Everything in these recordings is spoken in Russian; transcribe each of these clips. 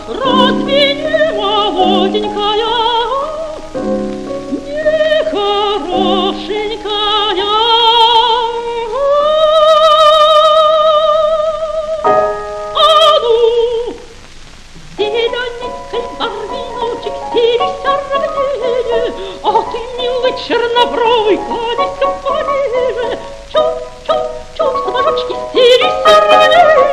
Разве не молоденькая, не хорошенькая? А ну, зелененький барвиночек, сирися ровнее, а ты, милый чернобровый, кланяйся пониже. Чуп-чуп-чуп, сапожочки, сирися ровнее,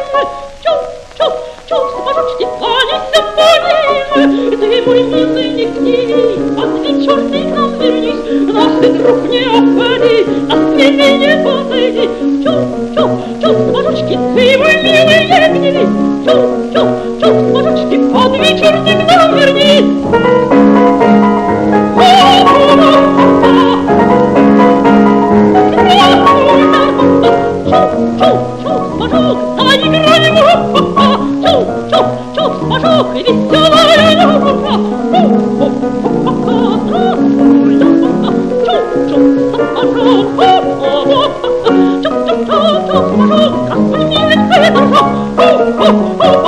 чуп-чуп-чуп, сапожочки, кланяйся пониже. Ты, мой милый, не гневи, под вечерний к нам вернись, нас ты, друг, не обходи, нас к тебе не подойди. Чуп-чуп-чуп, сапожочки, ты, мой милый, не гневи, чуп-чуп-чуп, сапожочки, под вечерний к нам вернись. Сапожок, веселая юбка, сапожок, сапожок,